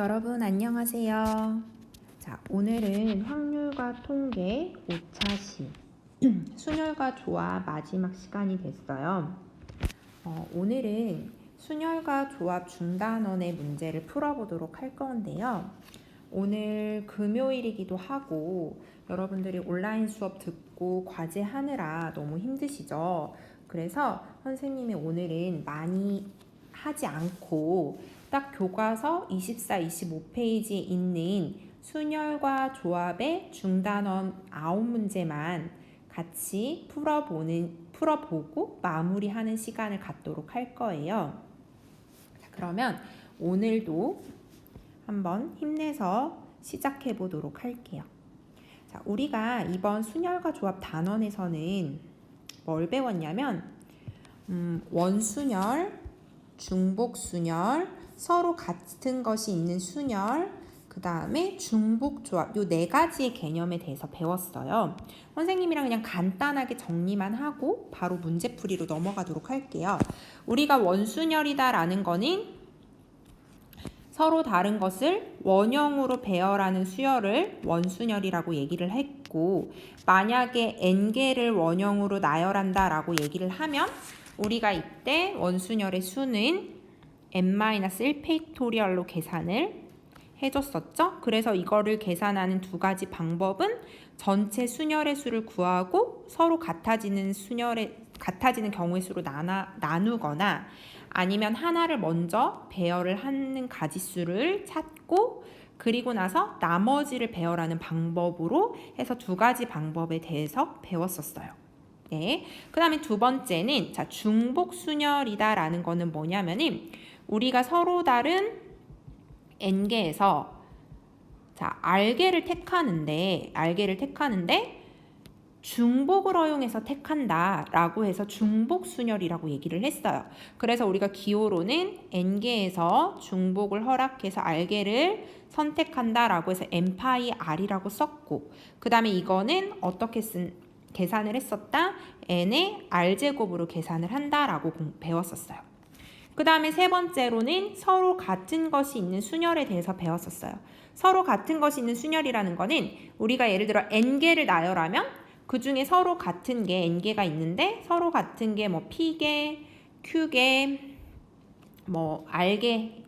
여러분 안녕하세요. 자, 오늘은 확률과 통계 5차 시 순열과 조합 마지막 시간이 됐어요. 오늘은 순열과 조합 중단원의 문제를 풀어보도록 할 건데요. 오늘 금요일이기도 하고 여러분들이 온라인 수업 듣고 과제하느라 너무 힘드시죠? 그래서 선생님이 오늘은 많이 하지 않고 딱 교과서 24, 25페이지에 있는 순열과 조합의 중단원 9문제만 같이 풀어보고 마무리하는 시간을 갖도록 할 거예요. 자, 그러면 오늘도 한번 힘내서 시작해 보도록 할게요. 자, 우리가 이번 순열과 조합 단원에서는 뭘 배웠냐면 원순열, 중복순열, 서로 같은 것이 있는 순열, 그 다음에 중복조합, 요 네 가지의 개념에 대해서 배웠어요. 선생님이랑 그냥 간단하게 정리만 하고 바로 문제풀이로 넘어가도록 할게요. 우리가 원순열이다라는 거는 서로 다른 것을 원형으로 배열하는 수열을 원순열이라고 얘기를 했고, 만약에 n개를 원형으로 나열한다라고 얘기를 하면 우리가 이때 원순열의 수는 n-1 팩토리얼로 계산을 해줬었죠. 그래서 이거를 계산하는 두 가지 방법은 전체 순열의 수를 구하고 서로 같아지는 경우의 수로 나누거나 아니면 하나를 먼저 배열을 하는 가지수를 찾고 그리고 나서 나머지를 배열하는 방법으로 해서 두 가지 방법에 대해서 배웠었어요. 네. 그 다음에 두 번째는 자, 중복순열이다라는 거는 뭐냐면은 우리가 서로 다른 n개에서 자, r개를 택하는데 중복을 허용해서 택한다라고 해서 중복순열이라고 얘기를 했어요. 그래서 우리가 기호로는 n개에서 중복을 허락해서 r개를 선택한다라고 해서 n파이 r이라고 썼고 그 다음에 이거는 어떻게 계산을 했었다? n의 r제곱으로 계산을 한다라고 배웠었어요. 그 다음에 세 번째로는 서로 같은 것이 있는 순열에 대해서 배웠었어요. 서로 같은 것이 있는 순열이라는 거는 우리가 예를 들어 n개를 나열하면 그 중에 서로 같은 게 n개가 있는데 서로 같은 게 뭐 p개, q개, 뭐 r개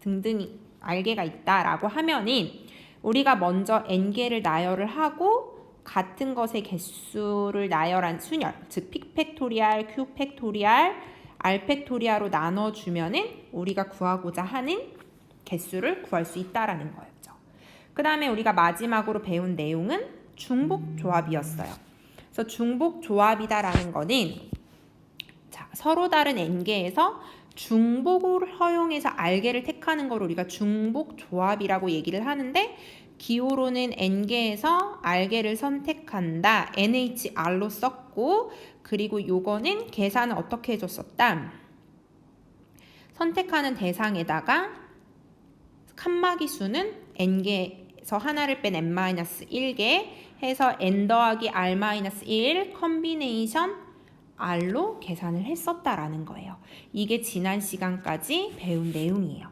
등등이 r개가 있다라고 하면은 우리가 먼저 n개를 나열을 하고 같은 것의 개수를 나열한 순열, 즉 p 팩토리얼, q 팩토리얼, r 팩토리얼로 나눠주면은 우리가 구하고자 하는 개수를 구할 수 있다라는 거였죠. 그 다음에 우리가 마지막으로 배운 내용은 중복조합이었어요. 그래서 중복조합이다라는 거는 자, 서로 다른 n개에서 중복을 허용해서 r개를 택하는 걸 우리가 중복조합이라고 얘기를 하는데 기호로는 n개에서 r개를 선택한다. NHR로 썼고 그리고 요거는 계산을 어떻게 해줬었다. 선택하는 대상에다가 칸막이 수는 n개에서 하나를 뺀 n-1개 해서 n 더하기 r-1 컨비네이션 r로 계산을 했었다라는 거예요. 이게 지난 시간까지 배운 내용이에요.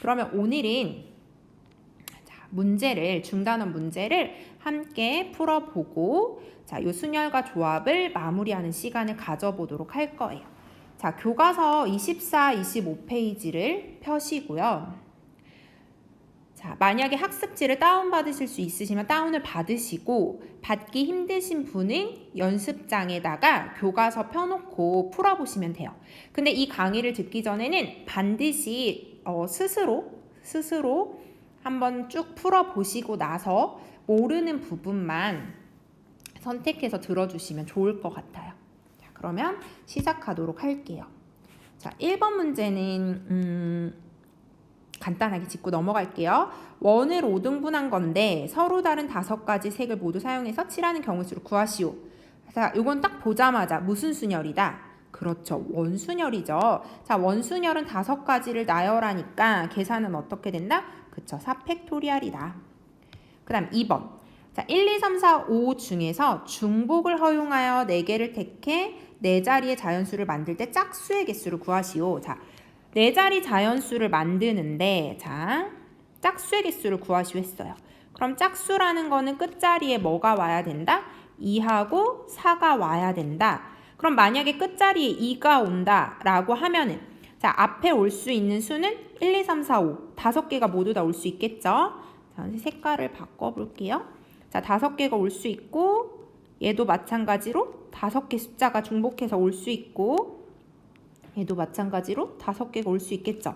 그러면 오늘은 중단원 문제를 함께 풀어보고 자, 요 순열과 조합을 마무리하는 시간을 가져보도록 할 거예요. 자, 교과서 24, 25페이지를 펴시고요. 자, 만약에 학습지를 다운받으실 수 있으시면 다운을 받으시고 받기 힘드신 분은 연습장에다가 교과서 펴놓고 풀어보시면 돼요. 근데 이 강의를 듣기 전에는 반드시 스스로 한번 쭉 풀어보시고 나서 모르는 부분만 선택해서 들어주시면 좋을 것 같아요. 자, 그러면 시작하도록 할게요. 자, 1번 문제는 간단하게 짚고 넘어갈게요. 원을 5등분한 건데 서로 다른 5가지 색을 모두 사용해서 칠하는 경우 수를 구하시오. 자, 이건 딱 보자마자 무슨 순열이다? 그렇죠. 원순열이죠. 자, 원순열은 5가지를 나열하니까 계산은 어떻게 된다? 그쵸. 4팩토리얼이다. 그 다음 2번. 자, 1, 2, 3, 4, 5 중에서 중복을 허용하여 4개를 택해 4자리의 자연수를 만들 때 짝수의 개수를 구하시오. 자, 4자리 자연수를 만드는데 자, 짝수의 개수를 구하시오 했어요. 그럼 짝수라는 거는 끝자리에 뭐가 와야 된다? 2하고 4가 와야 된다. 그럼 만약에 끝자리에 2가 온다 라고 하면은 자, 앞에 올 수 있는 수는 1, 2, 3, 4, 5 5개가 모두 다 올 수 있겠죠? 자, 색깔을 바꿔볼게요. 자, 5개가 올 수 있고 얘도 마찬가지로 5개 숫자가 중복해서 올 수 있고 얘도 마찬가지로 5개가 올 수 있겠죠.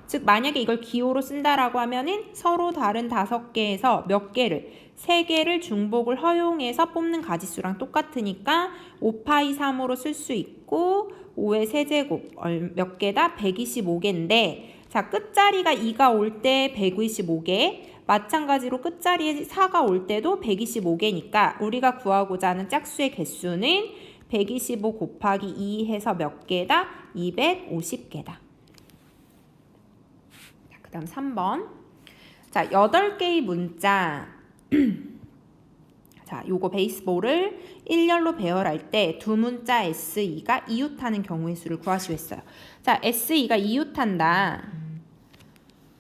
즉 만약에 이걸 기호로 쓴다라고 하면은 서로 다른 5개에서 몇 개를 3개를 중복을 허용해서 뽑는 가지수랑 똑같으니까 5파이 3으로 쓸 수 있고 5의 세제곱 몇 개다? 125개인데 자 끝자리가 2가 올 때 125개 마찬가지로 끝자리에 4가 올 때도 125개니까 우리가 구하고자 하는 짝수의 개수는 125 곱하기 2 해서 몇 개다? 250개다. 그 다음 3번. 자, 8개의 문자. 자, 요거 베이스볼을 1열로 배열할 때 두 문자 SE가 이웃하는 경우의 수를 구하시오 했어요. 자, SE가 이웃한다.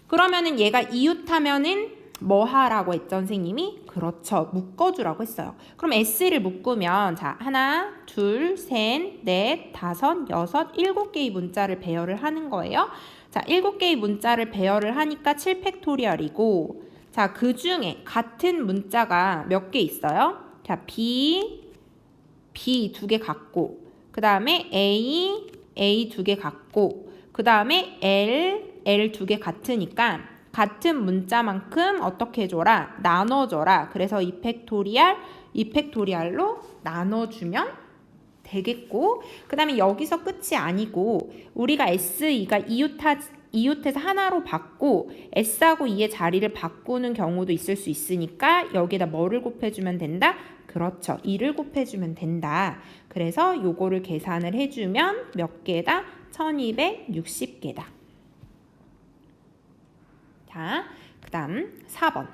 그러면은 얘가 이웃하면은 뭐 하라고 했죠, 선생님이? 그렇죠. 묶어주라고 했어요. 그럼 S를 묶으면 자, 하나, 둘, 셋, 넷, 다섯, 여섯, 7개의 문자를 배열을 하는 거예요. 자, 7개의 문자를 배열을 하니까 7팩토리얼이고 자, 그 중에 같은 문자가 몇 개 있어요? 자, B 2개 같고 그 다음에 A 2개 같고 그 다음에 L 2개 같으니까 같은 문자만큼 어떻게 해줘라? 나눠줘라. 그래서 2팩토리얼로 나눠주면 되겠고 그 다음에 여기서 끝이 아니고 우리가 SE가 이웃해서 하나로 받고 S하고 2의 자리를 바꾸는 경우도 있을 수 있으니까 여기에다 뭐를 곱해주면 된다? 그렇죠. 2를 곱해주면 된다. 그래서 요거를 계산을 해주면 몇 개다? 1260개다. 자, 그 다음 4번.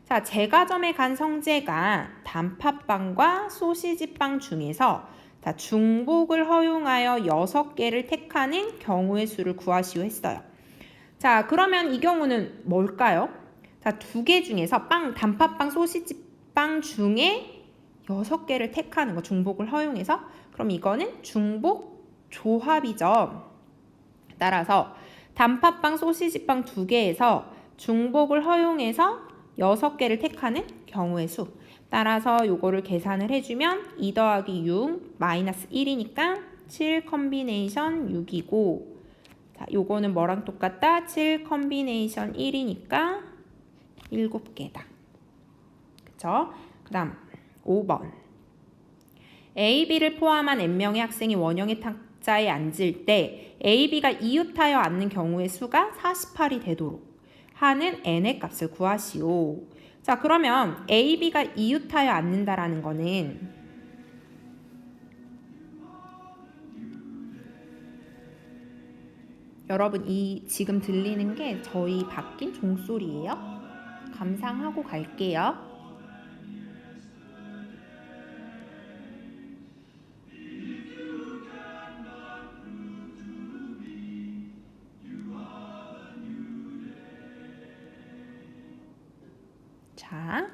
자, 제과점에 간 성재가 단팥빵과 소시지빵 중에서 자, 중복을 허용하여 6개를 택하는 경우의 수를 구하시오 했어요. 자, 그러면 이 경우는 뭘까요? 자, 2개 중에서 단팥빵, 소시지빵 중에 6개를 택하는 거, 중복을 허용해서. 그럼 이거는 중복 조합이죠. 따라서 단팥빵, 소시지빵 2개에서 중복을 허용해서 6개를 택하는 경우의 수. 따라서 요거를 계산을 해주면 2 더하기 6 마이너스 1이니까 7 컨비네이션 6이고 자, 요거는 뭐랑 똑같다? 7 컨비네이션 1이니까 7개다. 그쵸? 그 다음 5번. A, B를 포함한 N명의 학생이 원형의 탁자에 앉을 때 A, B가 이웃하여 앉는 경우의 수가 48이 되도록 하는 N의 값을 구하시오. 자, 그러면 A, B가 이웃하여 앉는다라는 거는 여러분 이 지금 들리는 게 저희 바뀐 종소리예요. 감상하고 갈게요. 자,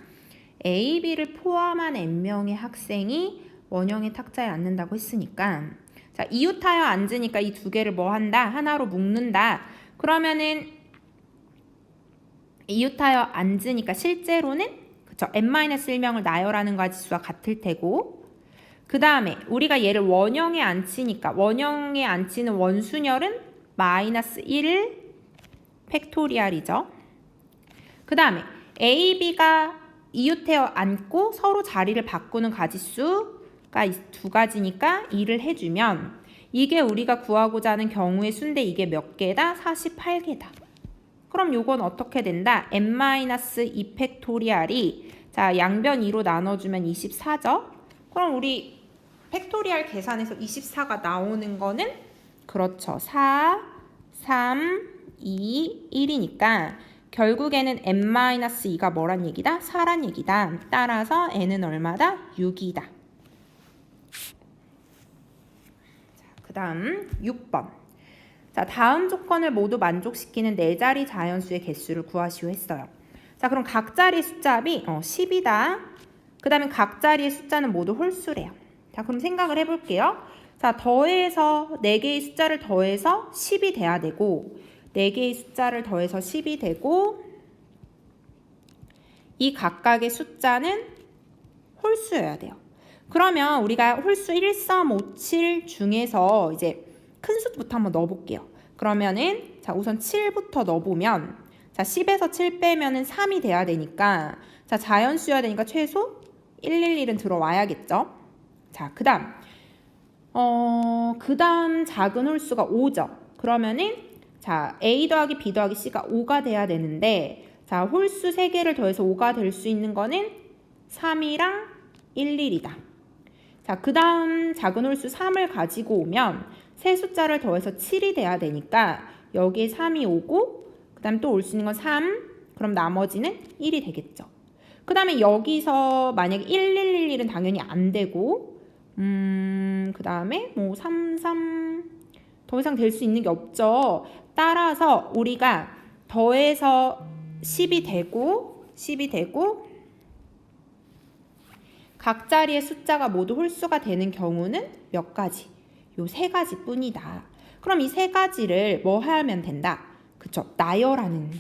A, B를 포함한 N명의 학생이 원형의 탁자에 앉는다고 했으니까 자, 이웃하여 앉으니까 이 2개를 뭐 한다? 하나로 묶는다. 그러면은 이웃하여 앉으니까 실제로는 그쵸? N-1명을 나열하는 가지수와 같을 테고 그 다음에 우리가 얘를 원형에 앉히니까 원형에 앉히는 원순열은 마이너스 1 팩토리얼이죠. 그 다음에 A, B가 이웃하여 앉고 서로 자리를 바꾸는 가지수가 2가지니까 2를 해주면 이게 우리가 구하고자 하는 경우의 수인데 이게 몇 개다? 48개다. 그럼 요건 어떻게 된다? n-2 팩토리얼이 자 양변 2로 나눠주면 24죠? 그럼 우리 팩토리얼 계산해서 24가 나오는 거는 그렇죠. 4, 3, 2, 1이니까 결국에는 n-2가 뭐란 얘기다? 4란 얘기다. 따라서 n은 얼마다? 6이다. 그 다음 6번. 자, 다음 조건을 모두 만족시키는 4자리 자연수의 개수를 구하시오 했어요. 자, 그럼 각 자리의 숫자합이 10이다. 그 다음에 각 자리의 숫자는 모두 홀수래요. 자, 그럼 생각을 해볼게요. 자, 더해서 4개의 숫자를 더해서 10이 돼야 되고 4개의 숫자를 더해서 10이 되고 이 각각의 숫자는 홀수여야 돼요. 그러면 우리가 홀수 1, 3, 5, 7 중에서 이제 큰 숫부터 한번 넣어볼게요. 그러면은 자, 우선 7부터 넣어보면 자, 10에서 7 빼면은 3이 돼야 되니까 자, 자연수여야 되니까 최소 111은 들어와야겠죠. 자, 그 다음 작은 홀수가 5죠. 그러면은 자, A 더하기 B 더하기 C가 5가 돼야 되는데 자, 홀수 3개를 더해서 5가 될 수 있는 거는 3이랑 11이다. 자, 그 다음 작은 홀수 3을 가지고 오면 세 숫자를 더해서 7이 돼야 되니까 여기에 3이 오고 그 다음에 또 올 수 있는 건 3, 그럼 나머지는 1이 되겠죠. 그 다음에 여기서 만약에 1111은 당연히 안 되고 그 다음에 뭐 33, 더 이상 될 수 있는 게 없죠. 따라서 우리가 더해서 10이 되고 각 자리의 숫자가 모두 홀수가 되는 경우는 몇 가지? 요 3가지 뿐이다. 그럼 이 3가지를 뭐 하면 된다? 그쵸? 나열하는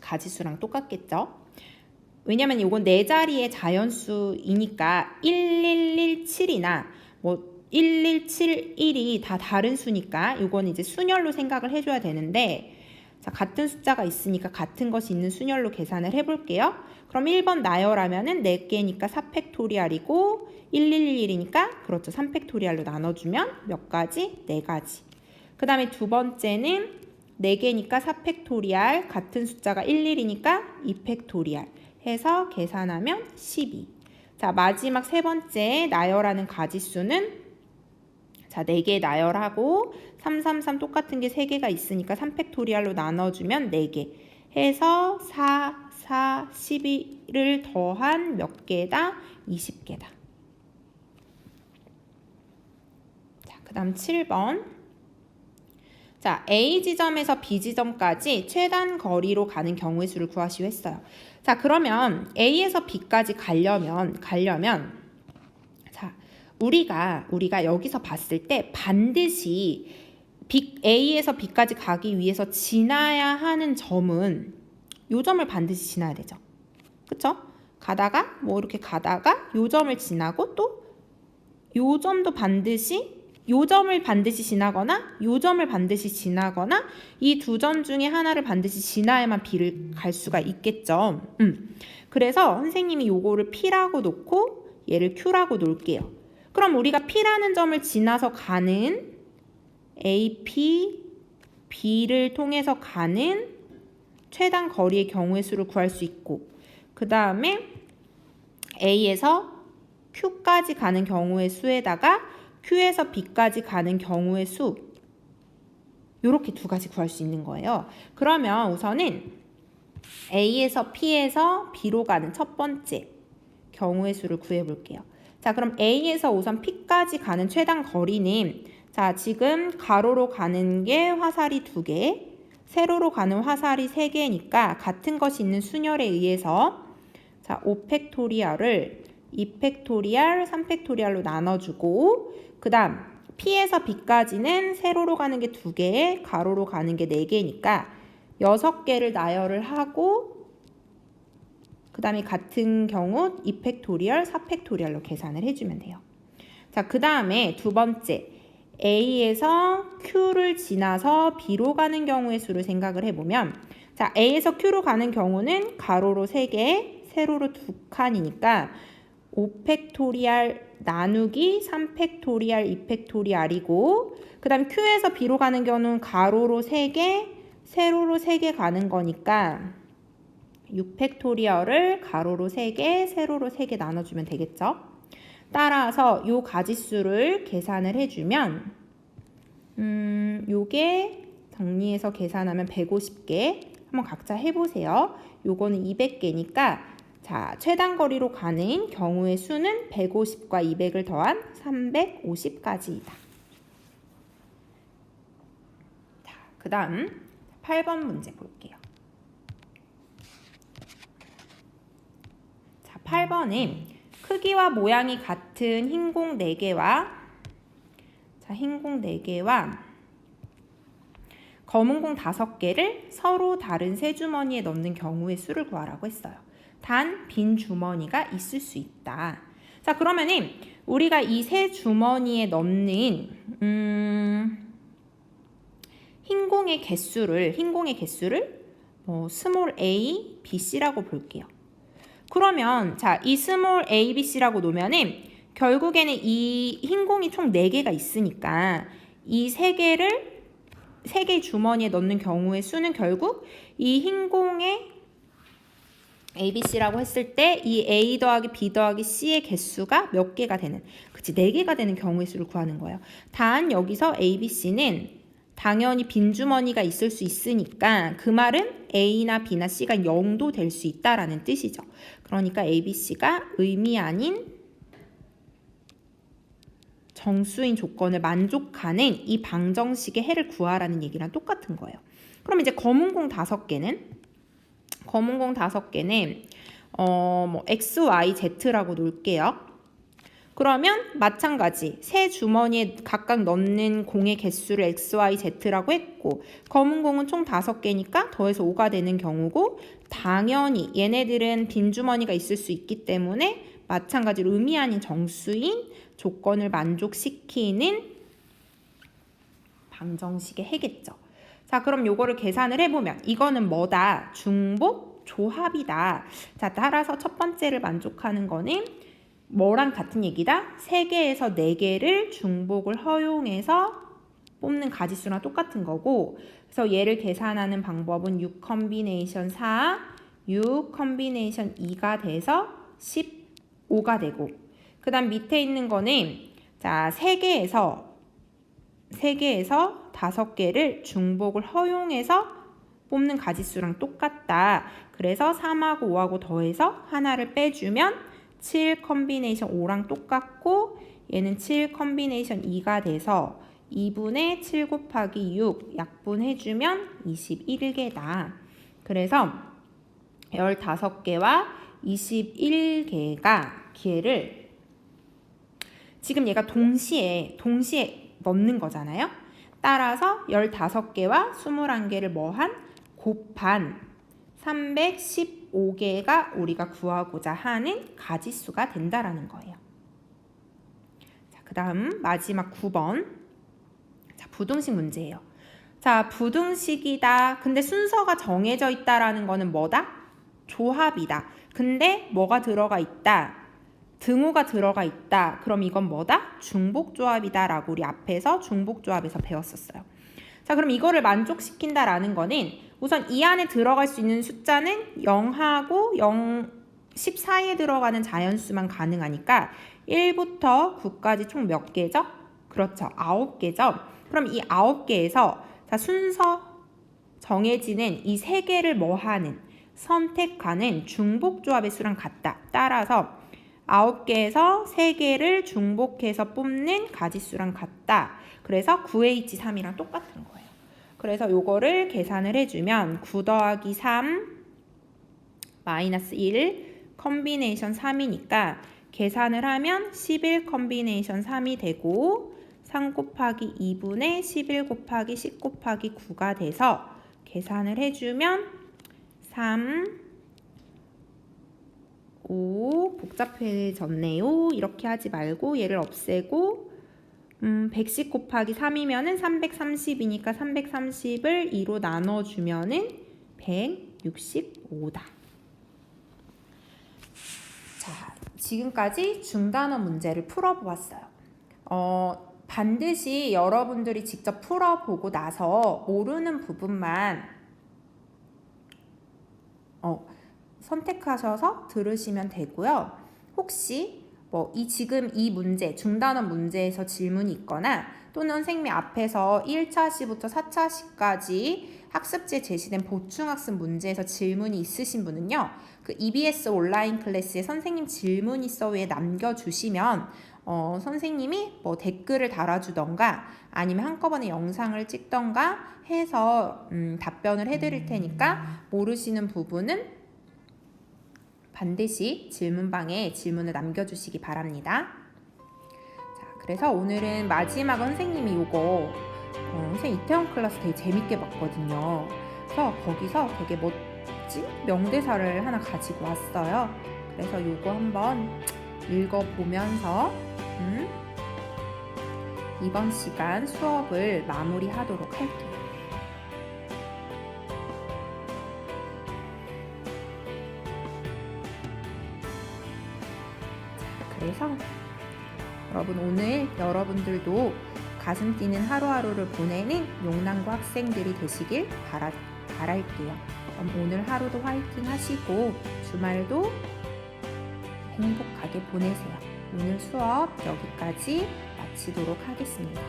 가지수랑 똑같겠죠? 왜냐면 이건 4자리의 자연수이니까 1117이나 뭐 1171이 다 다른 수니까 이건 이제 순열로 생각을 해줘야 되는데 자, 같은 숫자가 있으니까 같은 것이 있는 순열로 계산을 해볼게요. 그럼 1번 나열하면은 4개니까 4팩토리알이고 1111이니까 그렇죠. 3팩토리알로 나눠주면 몇 가지? 4가지. 그 다음에 두 번째는 4개니까 4팩토리알 같은 숫자가 11이니까 2팩토리알 해서 계산하면 12. 자, 마지막 세 번째 나열하는 가지수는 자, 4개 나열하고 3, 3, 3 똑같은 게 3개가 있으니까 3팩토리알로 나눠주면 4개 해서 4, 4, 12를 더한 몇 개다? 20개다. 자, 그 다음 7번. 자, A 지점에서 B 지점까지 최단 거리로 가는 경우의 수를 구하시오 했어요. 자, 그러면 A에서 B까지 가려면 자, 우리가 여기서 봤을 때 반드시 A에서 B까지 가기 위해서 지나야 하는 점은 요 점을 반드시 지나야 되죠. 그쵸? 가다가 뭐 이렇게 가다가 요 점을 지나고 또 요 점도 반드시 요 점을 반드시 지나거나 요 점을 반드시 지나거나 이 두 점 중에 하나를 반드시 지나야만 B를 갈 수가 있겠죠. 그래서 선생님이 요거를 P라고 놓고 얘를 Q라고 놓을게요. 그럼 우리가 P라는 점을 지나서 가는 AP, B를 통해서 가는 최단 거리의 경우의 수를 구할 수 있고 그 다음에 A에서 Q까지 가는 경우의 수에다가 Q에서 B까지 가는 경우의 수 이렇게 두 가지 구할 수 있는 거예요. 그러면 우선은 A에서 P에서 B로 가는 첫 번째 경우의 수를 구해볼게요. 자, 그럼 A에서 우선 P까지 가는 최단 거리는 자, 지금 가로로 가는 게 화살이 2개, 세로로 가는 화살이 3개니까 같은 것이 있는 순열에 의해서 자, 5팩토리알을 2팩토리알, 3팩토리알로 나눠주고 그 다음 P에서 B까지는 세로로 가는 게 2개, 가로로 가는 게 4개니까 6개를 나열을 하고 그 다음에 같은 경우 2팩토리얼, 4팩토리얼로 계산을 해주면 돼요. 자, 그 다음에 두 번째 A에서 Q를 지나서 B로 가는 경우의 수를 생각을 해보면 자, A에서 Q로 가는 경우는 가로로 3개, 세로로 2칸이니까 5팩토리알 나누기 3팩토리알 2팩토리알이고 그 다음 Q에서 B로 가는 경우는 가로로 3개, 세로로 3개 가는 거니까 6팩토리얼을 가로로 3개, 세로로 3개 나눠주면 되겠죠. 따라서 요 가지수를 계산을 해주면 요게 정리해서 계산하면 150개 한번 각자 해보세요. 요거는 200개니까 자, 최단 거리로 가는 경우의 수는 150과 200을 더한 350까지이다. 그 다음 8번 문제 볼게요. 자, 8번은 크기와 모양이 같은 흰 공 4개와 흰 공 4개와 검은 공 5개를 서로 다른 세 주머니에 넣는 경우의 수를 구하라고 했어요. 단 빈 주머니가 있을 수 있다. 자, 그러면은 우리가 이 세 주머니에 넣는 흰 공의 개수를 스몰 a, b, c라고 볼게요. 그러면 자, 이 스몰 a, b, c라고 놓으면은 결국에는 이 흰 공이 총 4개가 있으니까 이 3개의 주머니에 넣는 경우의 수는 결국 이 흰 공의 a, b, c라고 했을 때 이 a 더하기 b 더하기 c의 개수가 몇 개가 되는, 그치, 4개가 되는 경우의 수를 구하는 거예요. 단 여기서 a, b, c는 당연히 빈 주머니가 있을 수 있으니까 그 말은 a나 b나 c가 0도 될 수 있다라는 뜻이죠. 그러니까 a, b, c가 의미 아닌 정수인 조건을 만족하는 이 방정식의 해를 구하라는 얘기랑 똑같은 거예요. 그럼 이제 검은 공 5개는 x, y, z라고 놓을게요. 그러면 마찬가지 세 주머니에 각각 넣는 공의 개수를 x, y, z라고 했고 검은 공은 총 5개니까 더해서 5가 되는 경우고 당연히 얘네들은 빈 주머니가 있을 수 있기 때문에 마찬가지로 의미 아닌 정수인 조건을 만족시키는 방정식의 해겠죠. 자, 그럼 요거를 계산을 해보면 이거는 뭐다? 중복 조합이다. 자, 따라서 첫 번째를 만족하는 거는 뭐랑 같은 얘기다? 3개에서 4개를 중복을 허용해서 뽑는 가지수랑 똑같은 거고, 그래서 얘를 계산하는 방법은 6 컨비네이션 4, 6 컨비네이션 2가 돼서 15가 되고, 그 다음 밑에 있는 거는 자 3개에서 5개를 중복을 허용해서 뽑는 가지수랑 똑같다. 그래서 3하고 5하고 더해서 하나를 빼주면 7 컨비네이션 5랑 똑같고 얘는 7 컨비네이션 2가 돼서 2분의 7 곱하기 6 약분해주면 21개다. 그래서 15개와 21개가 기회를 지금 얘가 동시에 넣는 거잖아요. 따라서 15개와 21개를 뭐한? 곱한 315개가 우리가 구하고자 하는 가지수가 된다라는 거예요. 자, 그 다음 마지막 9번. 자, 부등식 문제예요. 자, 부등식이다. 근데 순서가 정해져 있다라는 거는 뭐다? 조합이다. 근데 뭐가 들어가 있다? 등호가 들어가 있다. 그럼 이건 뭐다? 중복조합이다 라고 우리 앞에서 중복조합에서 배웠었어요. 자, 그럼 이거를 만족시킨다라는 거는 우선 이 안에 들어갈 수 있는 숫자는 0하고 10 사이에 들어가는 자연수만 가능하니까 1부터 9까지 총 몇 개죠? 그렇죠. 9개죠. 그럼 이 9개에서 자, 순서 정해지는 이 3개를 뭐하는? 선택하는 중복조합의 수랑 같다. 따라서 9개에서 3개를 중복해서 뽑는 가지수랑 같다. 그래서 9H3이랑 똑같은 거예요. 그래서 요거를 계산을 해주면 9 더하기 3 마이너스 1 컨비네이션 3이니까 계산을 하면 11 컨비네이션 3이 되고 3 곱하기 2분의 11 곱하기 10 곱하기 9가 돼서 계산을 해주면 3, 5 복잡해졌네요. 이렇게 하지 말고 얘를 없애고 110 곱하기 3이면은 330이니까 330을 2로 나눠주면은 165다. 자, 지금까지 중단어 문제를 풀어보았어요. 반드시 여러분들이 직접 풀어보고 나서 모르는 부분만 선택하셔서 들으시면 되고요. 혹시 지금 이 문제, 중단원 문제에서 질문이 있거나 또는 선생님이 앞에서 1차 시부터 4차 시까지 학습지에 제시된 보충학습 문제에서 질문이 있으신 분은요. 그 EBS 온라인 클래스에 선생님 질문 있어에 남겨주시면 선생님이 뭐 댓글을 달아주던가 아니면 한꺼번에 영상을 찍던가 해서 답변을 해드릴 테니까 모르시는 부분은 반드시 질문방에 질문을 남겨주시기 바랍니다. 자, 그래서 오늘은 마지막 선생님이 요거 선생님 이태원 클래스 되게 재밌게 봤거든요. 그래서 거기서 되게 멋진 명대사를 하나 가지고 왔어요. 그래서 요거 한번 읽어보면서 이번 시간 수업을 마무리하도록 할게요. 그래서 여러분 오늘 여러분들도 가슴 뛰는 하루하루를 보내는 용남고 학생들이 되시길 바랄게요. 그럼 오늘 하루도 화이팅 하시고 주말도 행복하게 보내세요. 오늘 수업 여기까지 마치도록 하겠습니다.